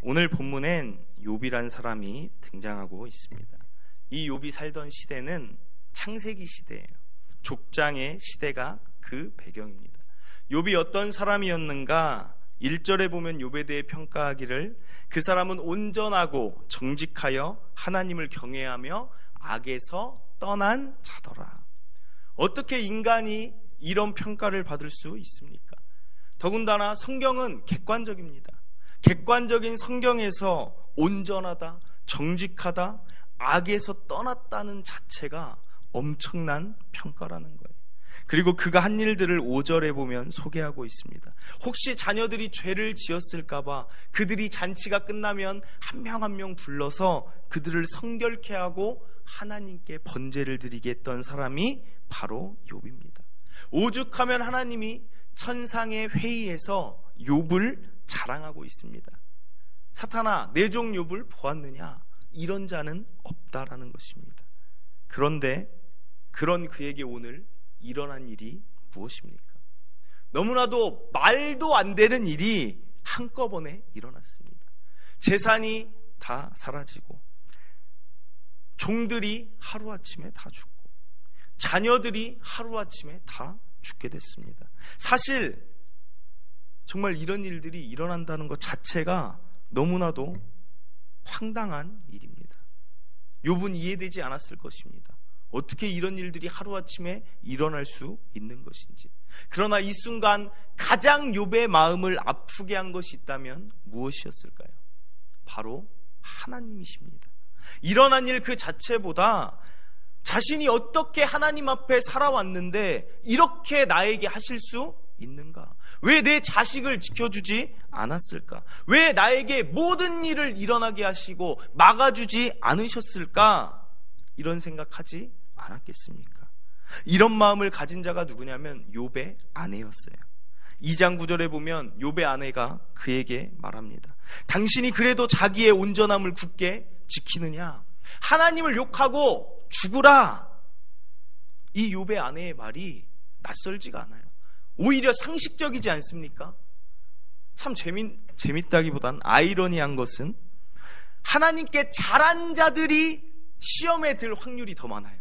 오늘 본문엔 욥이란 사람이 등장하고 있습니다. 이 욥이 살던 시대는 창세기 시대예요. 족장의 시대가 그 배경입니다. 욥이 어떤 사람이었는가? 1절에 보면 욥에 대해 평가하기를 그 사람은 온전하고 정직하여 하나님을 경외하며 악에서 떠난 자더라. 어떻게 인간이 이런 평가를 받을 수 있습니까? 더군다나 성경은 객관적입니다. 객관적인 성경에서 온전하다, 정직하다, 악에서 떠났다는 자체가 엄청난 평가라는 거예요. 그리고 그가 한 일들을 5절에 보면 소개하고 있습니다. 혹시 자녀들이 죄를 지었을까봐 그들이 잔치가 끝나면 한 명 한 명 불러서 그들을 성결케 하고 하나님께 번제를 드리게 했던 사람이 바로 욥입니다. 오죽하면 하나님이 천상의 회의에서 욥을 자랑하고 있습니다. 사탄아, 내 종 욥을 보았느냐? 이런 자는 없다라는 것입니다. 그런데 그런 그에게 오늘 일어난 일이 무엇입니까? 너무나도 말도 안 되는 일이 한꺼번에 일어났습니다. 재산이 다 사라지고, 종들이 하루아침에 다 죽고, 자녀들이 하루아침에 다 죽게 됐습니다. 사실 정말 이런 일들이 일어난다는 것 자체가 너무나도 황당한 일입니다. 욥은 이해되지 않았을 것입니다. 어떻게 이런 일들이 하루아침에 일어날 수 있는 것인지. 그러나 이 순간 가장 욥의 마음을 아프게 한 것이 있다면 무엇이었을까요? 바로 하나님이십니다. 일어난 일 그 자체보다 자신이 어떻게 하나님 앞에 살아왔는데 이렇게 나에게 하실 수 있는가? 왜 내 자식을 지켜주지 않았을까? 왜 나에게 모든 일을 일어나게 하시고 막아주지 않으셨을까? 이런 생각하지 않았겠습니까? 이런 마음을 가진 자가 누구냐면 욥의 아내였어요. 2장 9절에 보면 욥의 아내가 그에게 말합니다. 당신이 그래도 자기의 온전함을 굳게 지키느냐? 하나님을 욕하고 죽으라. 이 욥의 아내의 말이 낯설지가 않아요. 오히려 상식적이지 않습니까? 참 재밌다기보단 아이러니한 것은 하나님께 잘한 자들이 시험에 들 확률이 더 많아요.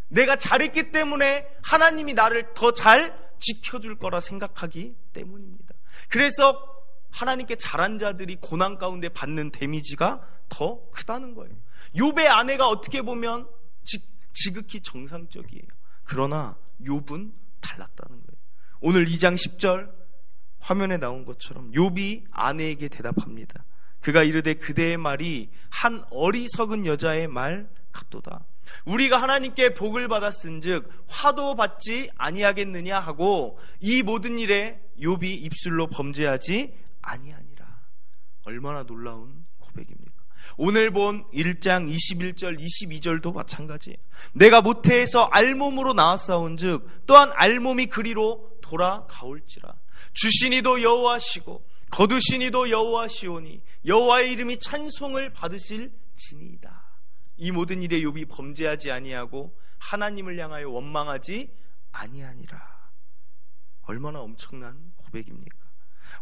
내가 잘했기 때문에 하나님이 나를 더 잘 지켜줄 거라 생각하기 때문입니다. 그래서 하나님께 잘한 자들이 고난 가운데 받는 데미지가 더 크다는 거예요. 욥의 아내가 어떻게 보면 지극히 정상적이에요. 그러나 욥은 달랐다는 거예요. 오늘 2장 10절 화면에 나온 것처럼 욥이 아내에게 대답합니다. 그가 이르되 그대의 말이 한 어리석은 여자의 말 같도다. 우리가 하나님께 복을 받았은즉 화도 받지 아니하겠느냐 하고 이 모든 일에 욥이 입술로 범죄하지 아니하니라. 얼마나 놀라운 고백입니까? 오늘 본 1장 21절 22절도 마찬가지예요. 내가 모태에서 알몸으로 나왔사온즉 또한 알몸이 그리로 돌아가올지라. 주시니도 여호와시고 거두시니도 여호와시오니 여호와의 이름이 찬송을 받으실 지니이다. 이 모든 일에 욥이 범죄하지 아니하고 하나님을 향하여 원망하지 아니하니라. 얼마나 엄청난 고백입니까?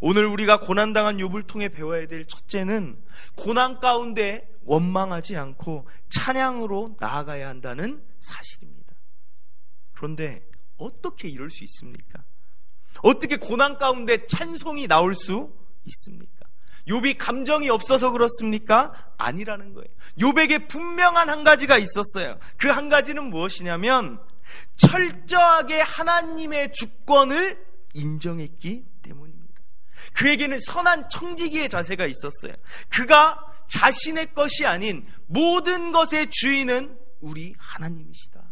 오늘 우리가 고난당한 욥을 통해 배워야 될 첫째는 고난 가운데 원망하지 않고 찬양으로 나아가야 한다는 사실입니다. 그런데 어떻게 이럴 수 있습니까? 어떻게 고난 가운데 찬송이 나올 수 있습니까? 욥이 감정이 없어서 그렇습니까? 아니라는 거예요. 욥에게 분명한 한 가지가 있었어요. 그 한 가지는 무엇이냐면 철저하게 하나님의 주권을 인정했기 때문입니다. 그에게는 선한 청지기의 자세가 있었어요. 그가 자신의 것이 아닌 모든 것의 주인은 우리 하나님이시다.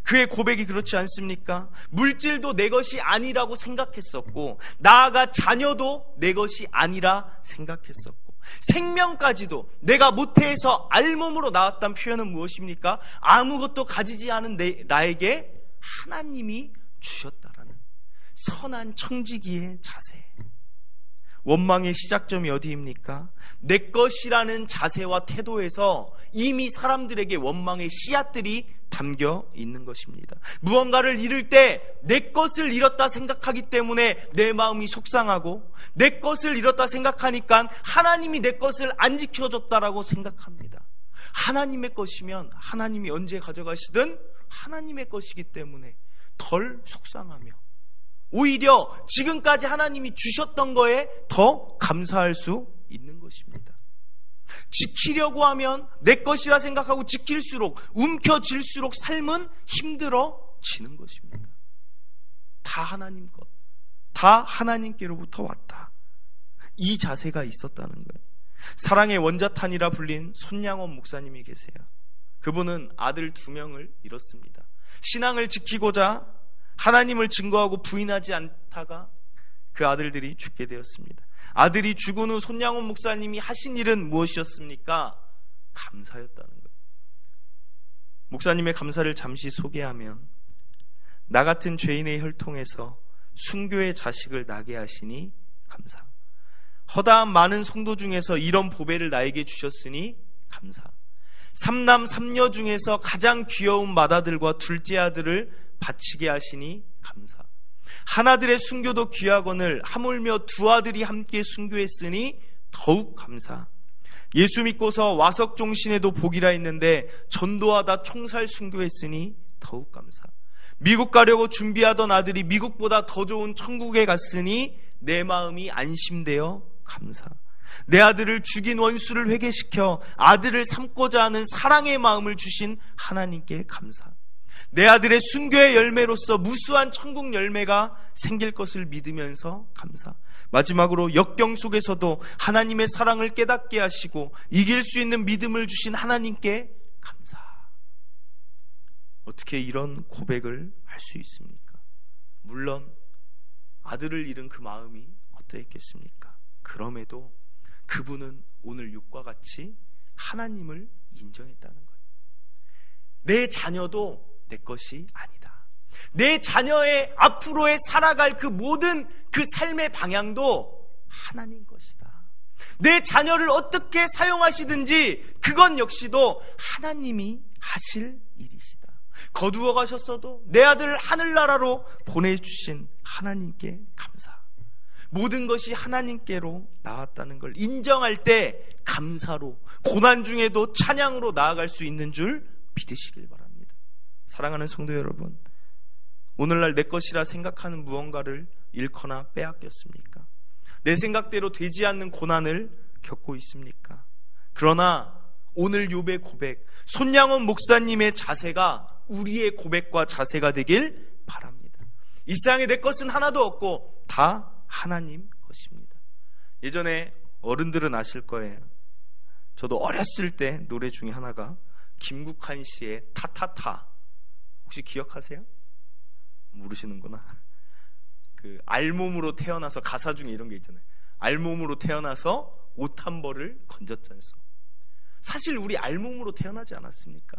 그의 고백이 그렇지 않습니까? 물질도 내 것이 아니라고 생각했었고, 나아가 자녀도 내 것이 아니라 생각했었고, 생명까지도 내가 모태에서 알몸으로 나왔다는 표현은 무엇입니까? 아무것도 가지지 않은 나에게 하나님이 주셨다라는 선한 청지기의 자세. 원망의 시작점이 어디입니까? 내 것이라는 자세와 태도에서 이미 사람들에게 원망의 씨앗들이 담겨 있는 것입니다. 무언가를 잃을 때 내 것을 잃었다 생각하기 때문에 내 마음이 속상하고, 내 것을 잃었다 생각하니까 하나님이 내 것을 안 지켜줬다라고 생각합니다. 하나님의 것이면 하나님이 언제 가져가시든 하나님의 것이기 때문에 덜 속상하며, 오히려 지금까지 하나님이 주셨던 거에 더 감사할 수 있는 것입니다. 지키려고 하면 내 것이라 생각하고 지킬수록, 움켜쥘수록 삶은 힘들어지는 것입니다. 다 하나님 것, 다 하나님께로부터 왔다. 이 자세가 있었다는 거예요. 사랑의 원자탄이라 불린 손양원 목사님이 계세요. 그분은 아들 2명을 잃었습니다. 신앙을 지키고자 하나님을 증거하고 부인하지 않다가 그 아들들이 죽게 되었습니다. 아들이 죽은 후 손양원 목사님이 하신 일은 무엇이었습니까? 감사였다는 거예요. 목사님의 감사를 잠시 소개하면, 나 같은 죄인의 혈통에서 순교의 자식을 나게 하시니 감사. 허다한 많은 성도 중에서 이런 보배를 나에게 주셨으니 감사. 3남 3녀 중에서 가장 귀여운 맏아들과 둘째 아들을 바치게 하시니 감사. 하나들의 순교도 귀하거늘 하물며 2아들이 함께 순교했으니 더욱 감사. 예수 믿고서 와석종신에도 복이라 했는데 전도하다 총살 순교했으니 더욱 감사. 미국 가려고 준비하던 아들이 미국보다 더 좋은 천국에 갔으니 내 마음이 안심되어 감사. 내 아들을 죽인 원수를 회개시켜 아들을 삼고자 하는 사랑의 마음을 주신 하나님께 감사. 내 아들의 순교의 열매로서 무수한 천국 열매가 생길 것을 믿으면서 감사. 마지막으로 역경 속에서도 하나님의 사랑을 깨닫게 하시고 이길 수 있는 믿음을 주신 하나님께 감사. 어떻게 이런 고백을 할 수 있습니까? 물론 아들을 잃은 그 마음이 어떠했겠습니까? 그럼에도 그분은 오늘 6과 같이 하나님을 인정했다는 거예요. 내 자녀도 내 것이 아니다. 내 자녀의 앞으로의 살아갈 그 모든 그 삶의 방향도 하나님 것이다. 내 자녀를 어떻게 사용하시든지 그건 역시도 하나님이 하실 일이시다. 거두어 가셨어도 내 아들을 하늘나라로 보내주신 하나님께 감사. 모든 것이 하나님께로 나왔다는 걸 인정할 때 감사로, 고난 중에도 찬양으로 나아갈 수 있는 줄 믿으시길 바랍니다. 사랑하는 성도 여러분, 오늘날 내 것이라 생각하는 무언가를 잃거나 빼앗겼습니까? 내 생각대로 되지 않는 고난을 겪고 있습니까? 그러나 오늘 욥의 고백, 손양원 목사님의 자세가 우리의 고백과 자세가 되길 바랍니다. 이 세상에 내 것은 하나도 없고 다 하나님 것입니다. 예전에 어른들은 아실 거예요. 저도 어렸을 때 노래 중에 하나가 김국한 씨의 타타타, 혹시 기억하세요? 모르시는구나. 그 알몸으로 태어나서, 가사 중에 이런 게 있잖아요. 알몸으로 태어나서 옷 한 벌을 건졌잖소. 사실 우리 알몸으로 태어나지 않았습니까?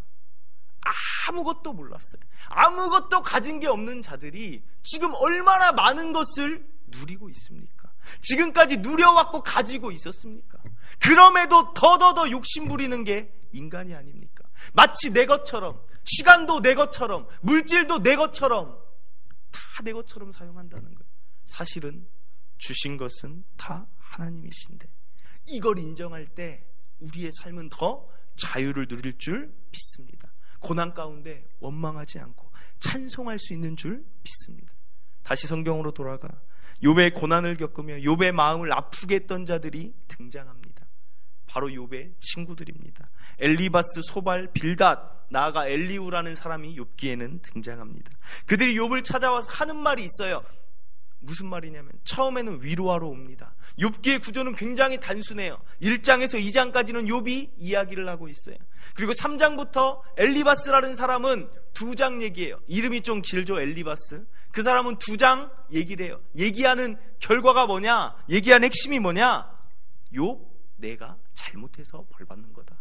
아무것도 몰랐어요. 아무것도 가진 게 없는 자들이 지금 얼마나 많은 것을 누리고 있습니까? 지금까지 누려왔고 가지고 있었습니까? 그럼에도 더더더 욕심 부리는 게 인간이 아닙니까? 마치 내 것처럼, 시간도 내 것처럼, 물질도 내 것처럼, 다 내 것처럼 사용한다는 거예요. 사실은 주신 것은 다 하나님이신데, 이걸 인정할 때 우리의 삶은 더 자유를 누릴 줄 믿습니다. 고난 가운데 원망하지 않고 찬송할 수 있는 줄 믿습니다. 다시 성경으로 돌아가 욥의 고난을 겪으며 욥의 마음을 아프게 했던 자들이 등장합니다. 바로 욥의 친구들입니다. 엘리바스, 소발, 빌닷, 나아가 엘리우라는 사람이 욥기에는 등장합니다. 그들이 욥을 찾아와서 하는 말이 있어요. 무슨 말이냐면 처음에는 위로하러 옵니다. 욥기의 구조는 굉장히 단순해요. 1장에서 2장까지는 욥이 이야기를 하고 있어요. 그리고 3장부터 엘리바스라는 사람은 2장 얘기예요. 이름이 좀 길죠, 엘리바스. 그 사람은 2장 얘기를 해요. 얘기하는 결과가 뭐냐? 얘기하는 핵심이 뭐냐? 욥, 내가 잘못해서 벌받는 거다.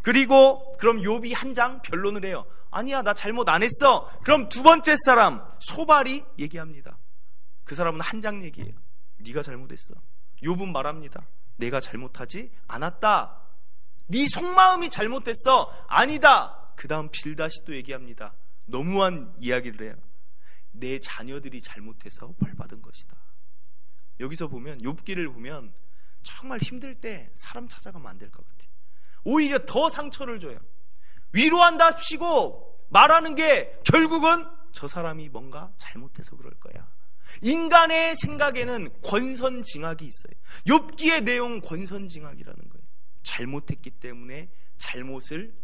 그리고 그럼 욥이 1장 변론을 해요. 아니야, 나 잘못 안 했어. 그럼 두 번째 사람 소발이 얘기합니다. 그 사람은 1장 얘기예요. 네가 잘못했어. 욥은 말합니다. 내가 잘못하지 않았다. 네 속마음이 잘못했어. 아니다. 그 다음 빌다시 또 얘기합니다. 너무한 이야기를 해요. 내 자녀들이 잘못해서 벌받은 것이다. 여기서 보면 욥기를 보면 정말 힘들 때 사람 찾아가면 안 될 것 같아요. 오히려 더 상처를 줘요. 위로한답시고 말하는 게 결국은 저 사람이 뭔가 잘못해서 그럴 거야. 인간의 생각에는 권선징악이 있어요. 욥기의 내용 권선징악이라는 거예요. 잘못했기 때문에 잘못을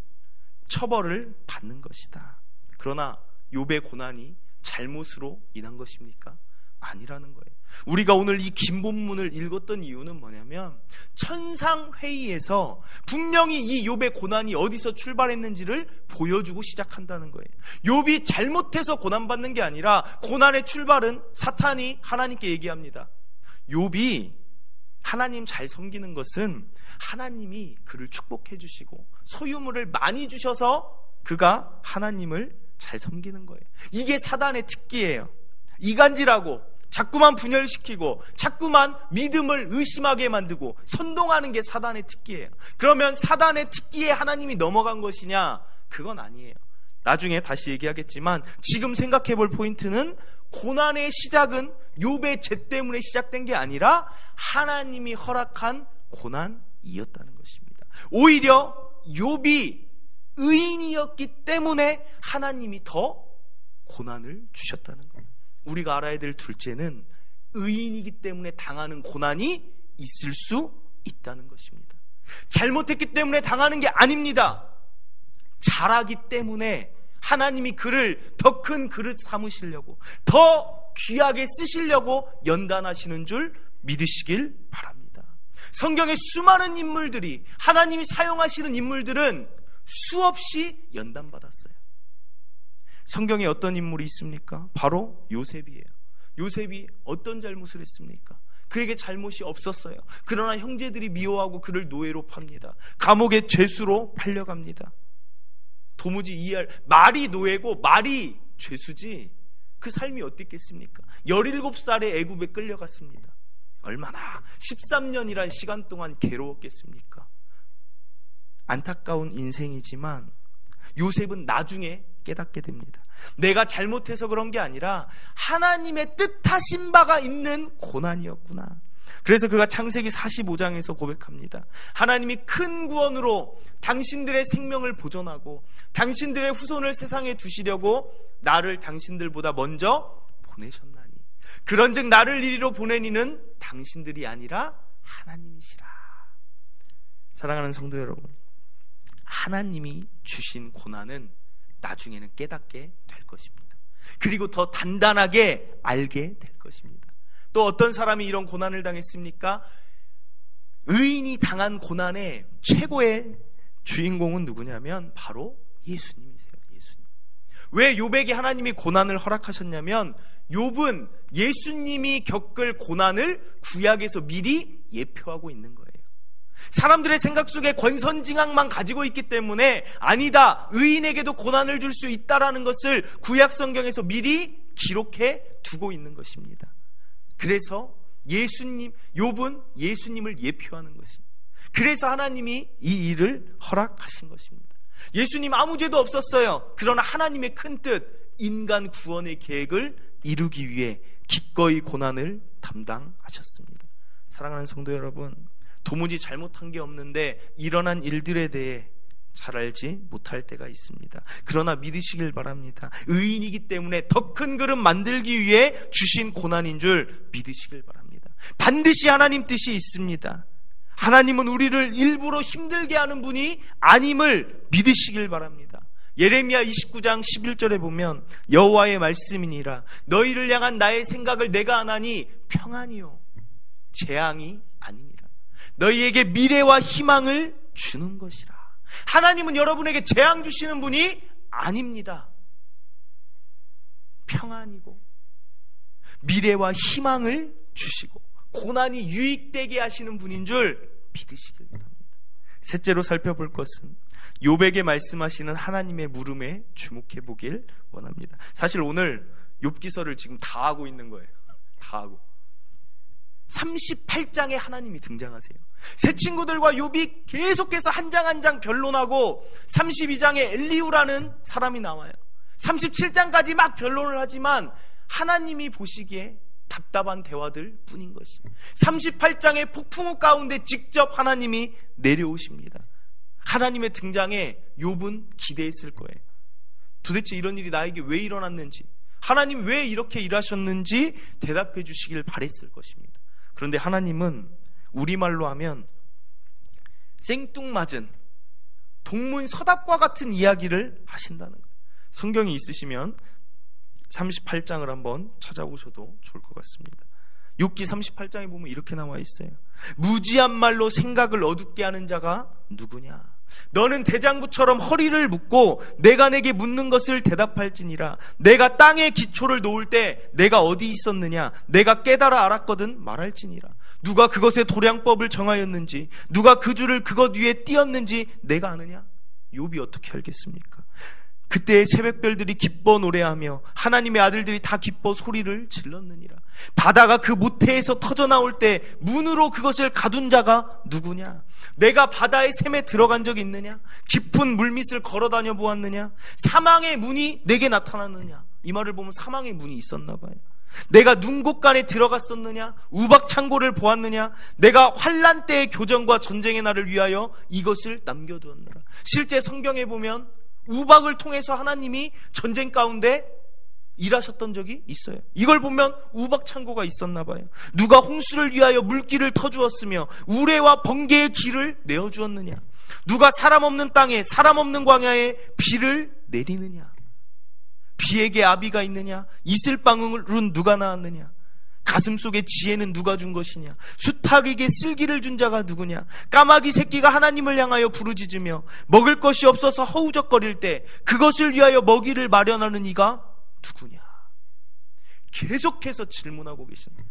처벌을 받는 것이다. 그러나 욥의 고난이 잘못으로 인한 것입니까? 아니라는 거예요. 우리가 오늘 이 긴 본문을 읽었던 이유는 뭐냐면 천상회의에서 분명히 이 욥의 고난이 어디서 출발했는지를 보여주고 시작한다는 거예요. 욥이 잘못해서 고난받는 게 아니라 고난의 출발은 사탄이 하나님께 얘기합니다. 욥이 하나님 잘 섬기는 것은 하나님이 그를 축복해 주시고 소유물을 많이 주셔서 그가 하나님을 잘 섬기는 거예요. 이게 사단의 특기예요. 이간질하고 자꾸만 분열시키고 자꾸만 믿음을 의심하게 만들고 선동하는 게 사단의 특기예요. 그러면 사단의 특기에 하나님이 넘어간 것이냐? 그건 아니에요. 나중에 다시 얘기하겠지만 지금 생각해 볼 포인트는 고난의 시작은 욥의 죄 때문에 시작된 게 아니라 하나님이 허락한 고난이었다는 것입니다. 오히려 욥이 의인이었기 때문에 하나님이 더 고난을 주셨다는 거예요. 우리가 알아야 될 둘째는 의인이기 때문에 당하는 고난이 있을 수 있다는 것입니다. 잘못했기 때문에 당하는 게 아닙니다. 잘하기 때문에 하나님이 그를 더 큰 그릇 삼으시려고, 더 귀하게 쓰시려고 연단하시는 줄 믿으시길 바랍니다. 성경의 수많은 인물들이, 하나님이 사용하시는 인물들은 수없이 연단받았어요. 성경에 어떤 인물이 있습니까? 바로 요셉이에요. 요셉이 어떤 잘못을 했습니까? 그에게 잘못이 없었어요. 그러나 형제들이 미워하고 그를 노예로 팝니다. 감옥의 죄수로 팔려갑니다. 도무지 이해할, 말이 노예고 말이 죄수지 그 삶이 어땠겠습니까? 17살에 애굽에 끌려갔습니다. 얼마나 13년이란 시간 동안 괴로웠겠습니까? 안타까운 인생이지만 요셉은 나중에 깨닫게 됩니다. 내가 잘못해서 그런 게 아니라 하나님의 뜻하신 바가 있는 고난이었구나. 그래서 그가 창세기 45장에서 고백합니다. 하나님이 큰 구원으로 당신들의 생명을 보존하고 당신들의 후손을 세상에 두시려고 나를 당신들보다 먼저 보내셨나니 그런즉 나를 이리로 보내니는 당신들이 아니라 하나님이시라. 사랑하는 성도 여러분, 하나님이 주신 고난은 나중에는 깨닫게 될 것입니다. 그리고 더 단단하게 알게 될 것입니다. 또 어떤 사람이 이런 고난을 당했습니까? 의인이 당한 고난의 최고의 주인공은 누구냐면 바로 예수님이세요. 예수님. 왜 욥에게 하나님이 고난을 허락하셨냐면 욥은 예수님이 겪을 고난을 구약에서 미리 예표하고 있는 거예요. 사람들의 생각 속에 권선징악만 가지고 있기 때문에 아니다, 의인에게도 고난을 줄 수 있다라는 것을 구약 성경에서 미리 기록해 두고 있는 것입니다. 그래서 욥은 예수님을 예표하는 것입니다. 그래서 하나님이 이 일을 허락하신 것입니다. 예수님 아무 죄도 없었어요. 그러나 하나님의 큰 뜻, 인간 구원의 계획을 이루기 위해 기꺼이 고난을 담당하셨습니다. 사랑하는 성도 여러분, 도무지 잘못한 게 없는데 일어난 일들에 대해 잘 알지 못할 때가 있습니다. 그러나 믿으시길 바랍니다. 의인이기 때문에 더 큰 그릇 만들기 위해 주신 고난인 줄 믿으시길 바랍니다. 반드시 하나님 뜻이 있습니다. 하나님은 우리를 일부러 힘들게 하는 분이 아님을 믿으시길 바랍니다. 예레미야 29장 11절에 보면 여호와의 말씀이니라 너희를 향한 나의 생각을 내가 아나니 평안이요 재앙이 아니니라. 너희에게 미래와 희망을 주는 것이라. 하나님은 여러분에게 재앙 주시는 분이 아닙니다. 평안이고 미래와 희망을 주시고 고난이 유익되게 하시는 분인 줄 믿으시길 바랍니다. 셋째로 살펴볼 것은 욥에게 말씀하시는 하나님의 물음에 주목해 보길 원합니다. 사실 오늘 욥기서를 지금 다 하고 있는 거예요. 다 하고. 38장에 하나님이 등장하세요. 새 친구들과 욥이 계속해서 한 장 한 장 변론하고 32장에 엘리후라는 사람이 나와요. 37장까지 막 변론을 하지만 하나님이 보시기에 답답한 대화들 뿐인 것이. 38장의 폭풍우 가운데 직접 하나님이 내려오십니다. 하나님의 등장에 욥은 기대했을 거예요. 도대체 이런 일이 나에게 왜 일어났는지, 하나님 왜 이렇게 일하셨는지 대답해 주시길 바랬을 것입니다. 그런데 하나님은 우리말로 하면 생뚱맞은 동문서답과 같은 이야기를 하신다는 거예요. 성경이 있으시면 38장을 한번 찾아보셔도 좋을 것 같습니다. 욥기 38장에 보면 이렇게 나와 있어요. 무지한 말로 생각을 어둡게 하는 자가 누구냐? 너는 대장부처럼 허리를 묶고 내가 내게 묻는 것을 대답할지니라. 내가 땅에 기초를 놓을 때 내가 어디 있었느냐? 내가 깨달아 알았거든 말할지니라. 누가 그것의 도량법을 정하였는지, 누가 그 줄을 그것 위에 띄었는지 내가 아느냐? 욥이 어떻게 알겠습니까? 그때 새벽별들이 기뻐 노래하며 하나님의 아들들이 다 기뻐 소리를 질렀느니라. 바다가 그 모태에서 터져나올 때 문으로 그것을 가둔 자가 누구냐? 내가 바다의 샘에 들어간 적이 있느냐? 깊은 물밑을 걸어다녀 보았느냐? 사망의 문이 내게 나타났느냐? 이 말을 보면 사망의 문이 있었나 봐요. 내가 눈곳간에 들어갔었느냐? 우박창고를 보았느냐? 내가 환난 때의 교정과 전쟁의 날을 위하여 이것을 남겨두었느라. 실제 성경에 보면 우박을 통해서 하나님이 전쟁 가운데 일하셨던 적이 있어요. 이걸 보면 우박창고가 있었나 봐요. 누가 홍수를 위하여 물길을 터주었으며 우레와 번개의 길을 내어주었느냐? 누가 사람 없는 땅에 사람 없는 광야에 비를 내리느냐? 비에게 아비가 있느냐? 이슬방울은 누가 낳았느냐? 가슴속에 지혜는 누가 준 것이냐? 수탉에게 쓸기를 준 자가 누구냐? 까마귀 새끼가 하나님을 향하여 부르짖으며 먹을 것이 없어서 허우적거릴 때 그것을 위하여 먹이를 마련하는 이가 누구냐? 계속해서 질문하고 계십니다.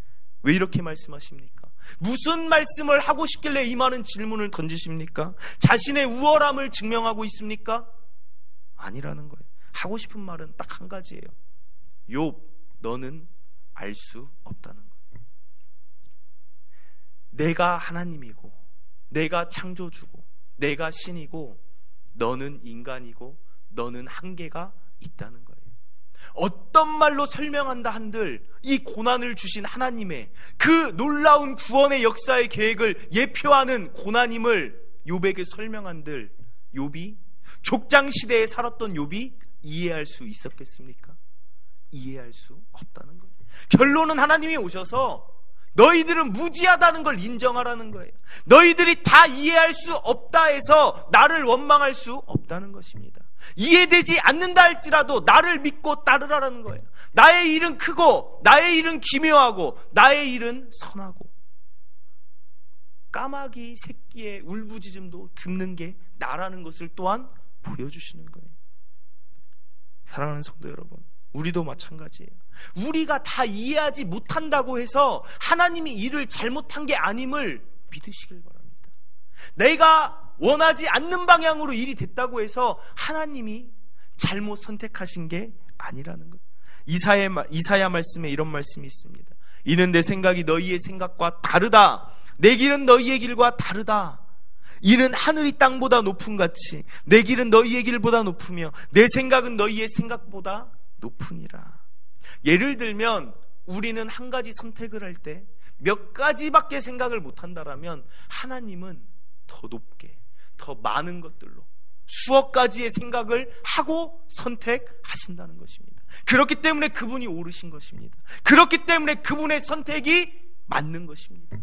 왜 이렇게 말씀하십니까? 무슨 말씀을 하고 싶길래 이 많은 질문을 던지십니까? 자신의 우월함을 증명하고 있습니까? 아니라는 거예요. 하고 싶은 말은 딱 한 가지예요. 욥, 너는 알 수 없다는 거예요. 내가 하나님이고 내가 창조주고 내가 신이고 너는 인간이고 너는 한계가 있다는 거예요. 어떤 말로 설명한다 한들 이 고난을 주신 하나님의 그 놀라운 구원의 역사의 계획을 예표하는 고난임을 욥에게 설명한들 욥이 족장시대에 살았던 욥이 이해할 수 있었겠습니까? 이해할 수 없다는 거예요. 결론은 하나님이 오셔서 너희들은 무지하다는 걸 인정하라는 거예요. 너희들이 다 이해할 수 없다 해서 나를 원망할 수 없다는 것입니다. 이해되지 않는다 할지라도 나를 믿고 따르라는 거예요. 나의 일은 크고 나의 일은 기묘하고 나의 일은 선하고 까마귀 새끼의 울부짖음도 듣는 게 나라는 것을 또한 보여주시는 거예요. 사랑하는 성도 여러분, 우리도 마찬가지예요. 우리가 다 이해하지 못한다고 해서 하나님이 일을 잘못한 게 아님을 믿으시길 바랍니다. 내가 원하지 않는 방향으로 일이 됐다고 해서 하나님이 잘못 선택하신 게 아니라는 거예요. 이사야 말씀에 이런 말씀이 있습니다. 이는 내 생각이 너희의 생각과 다르다. 내 길은 너희의 길과 다르다. 이는 하늘이 땅보다 높음 같이 내 길은 너희의 길보다 높으며 내 생각은 너희의 생각보다 높으니라. 예를 들면 우리는 한 가지 선택을 할 때 몇 가지밖에 생각을 못한다라면 하나님은 더 높게 더 많은 것들로 수억 가지의 생각을 하고 선택하신다는 것입니다. 그렇기 때문에 그분이 오르신 것입니다. 그렇기 때문에 그분의 선택이 맞는 것입니다.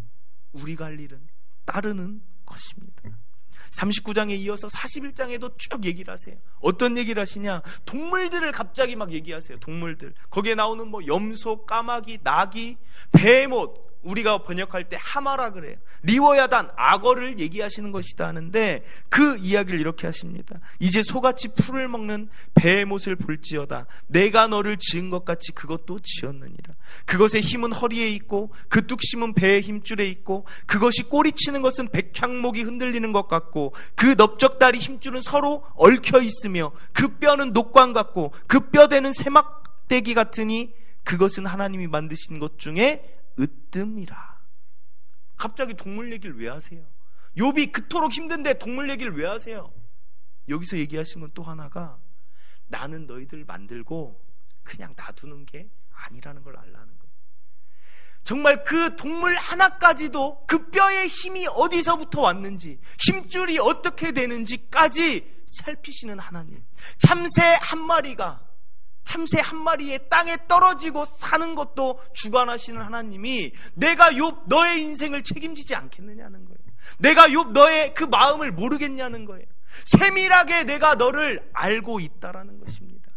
우리가 할 일은 따르는 것입니다. 39장에 이어서 41장에도 쭉 얘기를 하세요. 어떤 얘기를 하시냐? 동물들을 갑자기 막 얘기하세요. 동물들. 거기에 나오는 뭐 염소, 까마귀, 나귀, 베헤못, 우리가 번역할 때 하마라 그래요. 리워야단, 악어를 얘기하시는 것이다 하는데 그 이야기를 이렇게 하십니다. 이제 소같이 풀을 먹는 베헤못을 볼지어다. 내가 너를 지은 것 같이 그것도 지었느니라. 그것의 힘은 허리에 있고 그 뚝심은 배의 힘줄에 있고 그것이 꼬리치는 것은 백향목이 흔들리는 것 같고 그 넓적다리 힘줄은 서로 얽혀 있으며 그 뼈는 녹관 같고 그 뼈대는 세막대기 같으니 그것은 하나님이 만드신 것 중에 으뜸이라. 갑자기 동물 얘기를 왜 하세요? 욥이 그토록 힘든데 동물 얘기를 왜 하세요? 여기서 얘기하신 건 또 하나가 나는 너희들 만들고 그냥 놔두는 게 아니라는 걸 알라는 거예요. 정말 그 동물 하나까지도 그 뼈의 힘이 어디서부터 왔는지, 힘줄이 어떻게 되는지까지 살피시는 하나님. 참새 한 마리의 땅에 떨어지고 사는 것도 주관하시는 하나님이 내가 욥 너의 인생을 책임지지 않겠느냐는 거예요. 내가 욥 너의 그 마음을 모르겠냐는 거예요. 세밀하게 내가 너를 알고 있다라는 것입니다.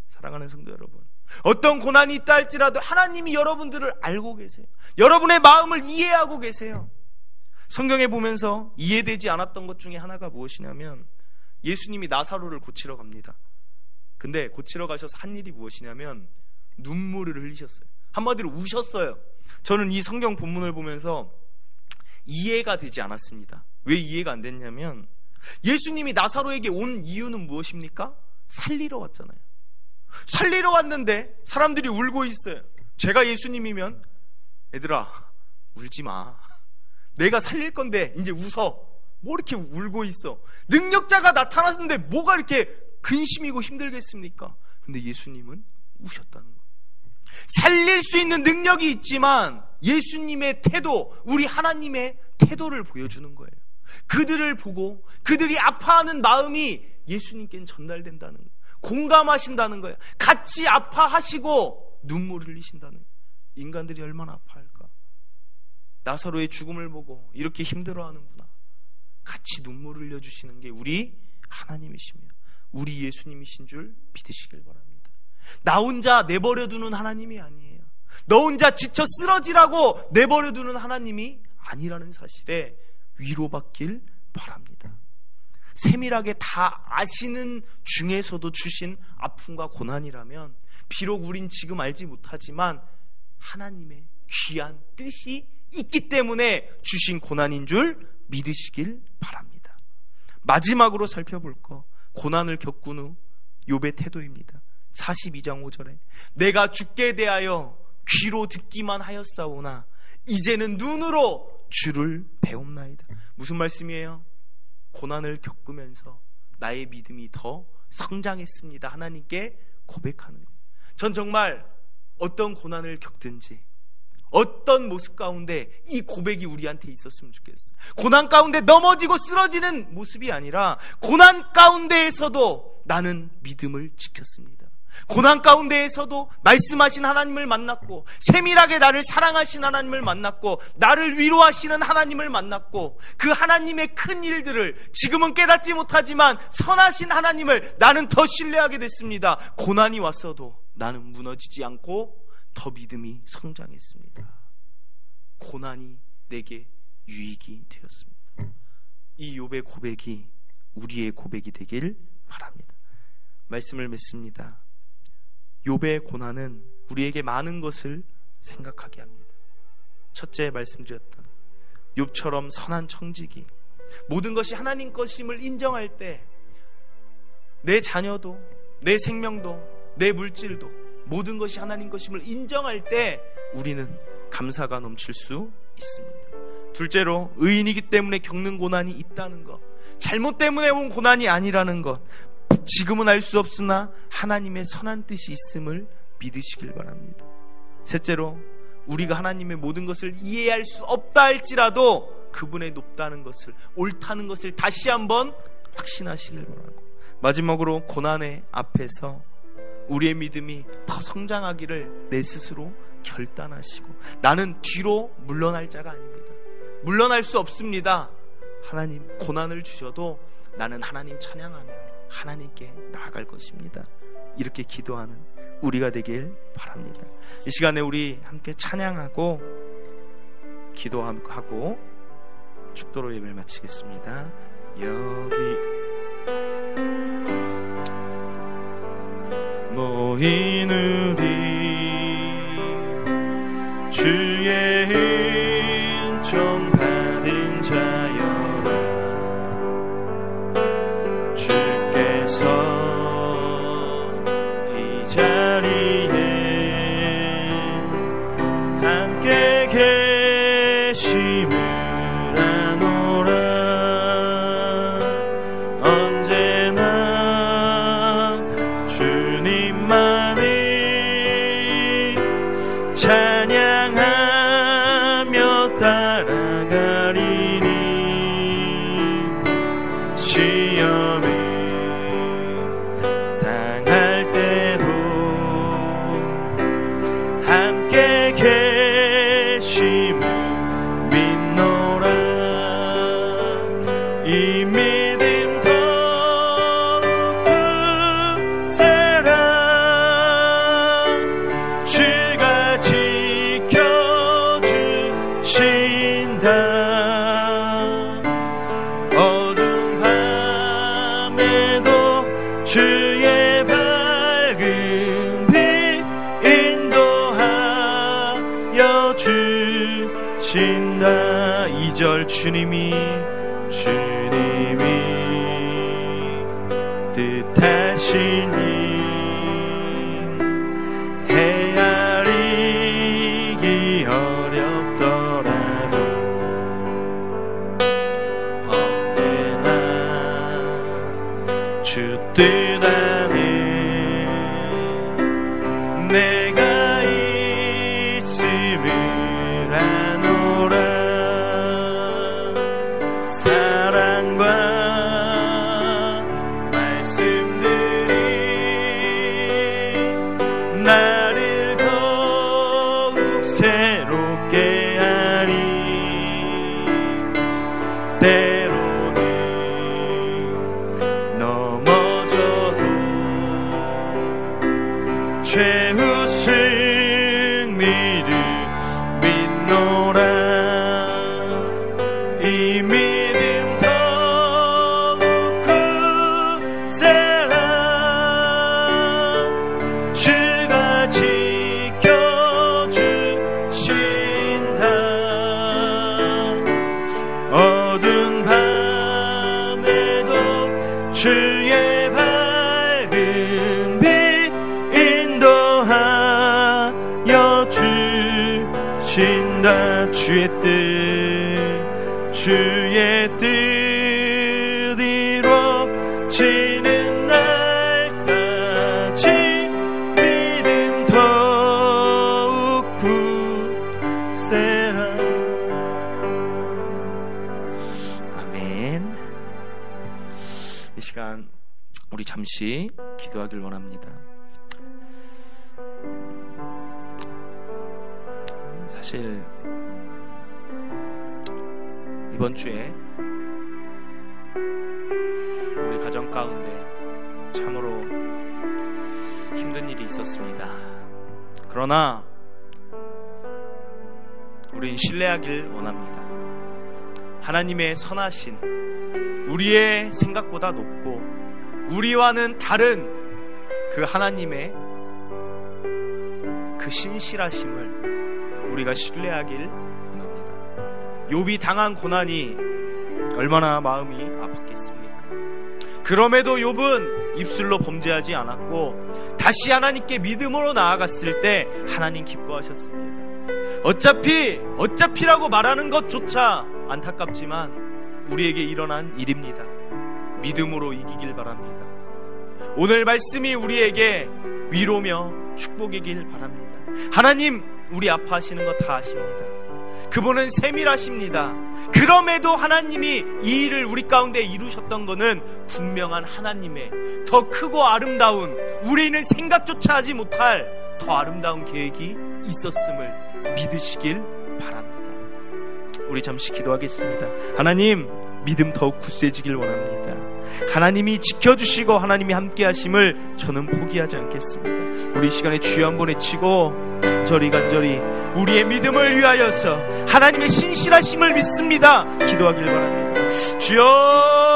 사랑하는 성도 여러분, 어떤 고난이 있다 할지라도 하나님이 여러분들을 알고 계세요. 여러분의 마음을 이해하고 계세요. 성경에 보면서 이해되지 않았던 것 중에 하나가 무엇이냐면 예수님이 나사로를 고치러 갑니다. 근데 고치러 가셔서 한 일이 무엇이냐면 눈물을 흘리셨어요. 한마디로 우셨어요. 저는 이 성경 본문을 보면서 이해가 되지 않았습니다. 왜 이해가 안 됐냐면 예수님이 나사로에게 온 이유는 무엇입니까? 살리러 왔잖아요. 살리러 왔는데 사람들이 울고 있어요. 제가 예수님이면 얘들아 울지 마. 내가 살릴 건데 이제 웃어. 뭐 이렇게 울고 있어. 능력자가 나타났는데 뭐가 이렇게 근심이고 힘들겠습니까? 근데 예수님은 우셨다는 거예요. 살릴 수 있는 능력이 있지만 예수님의 태도, 우리 하나님의 태도를 보여주는 거예요. 그들을 보고 그들이 아파하는 마음이 예수님께는 전달된다는 거예요. 공감하신다는 거예요. 같이 아파하시고 눈물을 흘리신다는 거예요. 인간들이 얼마나 아파할까? 나사로의 죽음을 보고 이렇게 힘들어하는구나. 같이 눈물을 흘려주시는 게 우리 하나님이시며 우리 예수님이신 줄 믿으시길 바랍니다. 나 혼자 내버려두는 하나님이 아니에요. 너 혼자 지쳐 쓰러지라고 내버려두는 하나님이 아니라는 사실에 위로받길 바랍니다. 세밀하게 다 아시는 중에서도 주신 아픔과 고난이라면 비록 우린 지금 알지 못하지만 하나님의 귀한 뜻이 있기 때문에 주신 고난인 줄 믿으시길 바랍니다. 마지막으로 살펴볼 거, 고난을 겪은 후 욥의 태도입니다. 42장 5절에 내가 주께 대하여 귀로 듣기만 하였사오나 이제는 눈으로 주를 배움나이다. 무슨 말씀이에요? 고난을 겪으면서 나의 믿음이 더 성장했습니다. 하나님께 고백하는 거예요. 전 정말 어떤 고난을 겪든지 어떤 모습 가운데 이 고백이 우리한테 있었으면 좋겠어요. 고난 가운데 넘어지고 쓰러지는 모습이 아니라 고난 가운데에서도 나는 믿음을 지켰습니다. 고난 가운데에서도 말씀하신 하나님을 만났고 세밀하게 나를 사랑하신 하나님을 만났고 나를 위로하시는 하나님을 만났고 그 하나님의 큰 일들을 지금은 깨닫지 못하지만 선하신 하나님을 나는 더 신뢰하게 됐습니다. 고난이 왔어도 나는 무너지지 않고 더 믿음이 성장했습니다. 고난이 내게 유익이 되었습니다. 이 욥의 고백이 우리의 고백이 되길 바랍니다. 말씀을 맺습니다. 욥의 고난은 우리에게 많은 것을 생각하게 합니다. 첫째 말씀드렸던 욥처럼 선한 청지기, 모든 것이 하나님 것임을 인정할 때 내 자녀도 내 생명도 내 물질도 모든 것이 하나님 것임을 인정할 때 우리는 감사가 넘칠 수 있습니다. 둘째로 의인이기 때문에 겪는 고난이 있다는 것, 잘못 때문에 온 고난이 아니라는 것, 지금은 알 수 없으나 하나님의 선한 뜻이 있음을 믿으시길 바랍니다. 셋째로 우리가 하나님의 모든 것을 이해할 수 없다 할지라도 그분의 높다는 것을, 옳다는 것을 다시 한번 확신하시길 바라고, 마지막으로 고난의 앞에서 우리의 믿음이 더 성장하기를 내 스스로 결단하시고, 나는 뒤로 물러날 자가 아닙니다. 물러날 수 없습니다. 하나님 고난을 주셔도 나는 하나님 찬양하며 하나님께 나아갈 것입니다. 이렇게 기도하는 우리가 되길 바랍니다. 이 시간에 우리 함께 찬양하고 기도하고 축도로 예배를 마치겠습니다. 여기 모인 우리 주의 은총 받은 자여라. 주께서 이 자리에 함께 계심을 이 믿음 더욱 굳세라. 주가 지켜주신다. 어두운 밤에도 주의 밝은 빛 인도하여 주신다. 2절 주님이 뜻하시니 헤아리기 어렵더라도 언제나 주 뜻 안에 내가 있음을 아노라. 사랑과 나를 더욱 새롭게 하니 때로는 넘어져도 최후 승리를 믿노라. 이 믿음 더욱 굳세라. 주가 지켜주신다. 어두운 밤에도 주의 밝은 빛 인도하여 주신다. 주의 뜻 이루어지는 날까지 믿음 더욱 굳세라. 아멘. 이 시간 우리 잠시 기도하길 원합니다. 사실 이번 주에 우리 가정 가운데 참으로 힘든 일이 있었습니다. 그러나 우린 신뢰하길 원합니다. 하나님의 선하신, 우리의 생각보다 높고 우리와는 다른 그 하나님의 그 신실하심을 우리가 신뢰하길 원합니다. 욥이 당한 고난이 얼마나 마음이 아팠겠습니까? 그럼에도 욥은 입술로 범죄하지 않았고 다시 하나님께 믿음으로 나아갔을 때 하나님 기뻐하셨습니다. 어차피라고 말하는 것조차 안타깝지만 우리에게 일어난 일입니다. 믿음으로 이기길 바랍니다. 오늘 말씀이 우리에게 위로며 축복이길 바랍니다. 하나님, 우리 아파하시는 거 다 아십니다. 그분은 세밀하십니다. 그럼에도 하나님이 이 일을 우리 가운데 이루셨던 것은 분명한 하나님의 더 크고 아름다운, 우리는 생각조차 하지 못할 더 아름다운 계획이 있었음을 믿으시길 바랍니다. 우리 잠시 기도하겠습니다. 하나님, 믿음 더욱 굳세지길 원합니다. 하나님이 지켜주시고 하나님이 함께 하심을 저는 포기하지 않겠습니다. 우리 시간에 주여 한번 외치고 간절히 우리의 믿음을 위하여서 하나님의 신실하심을 믿습니다. 기도하길 바랍니다. 주여,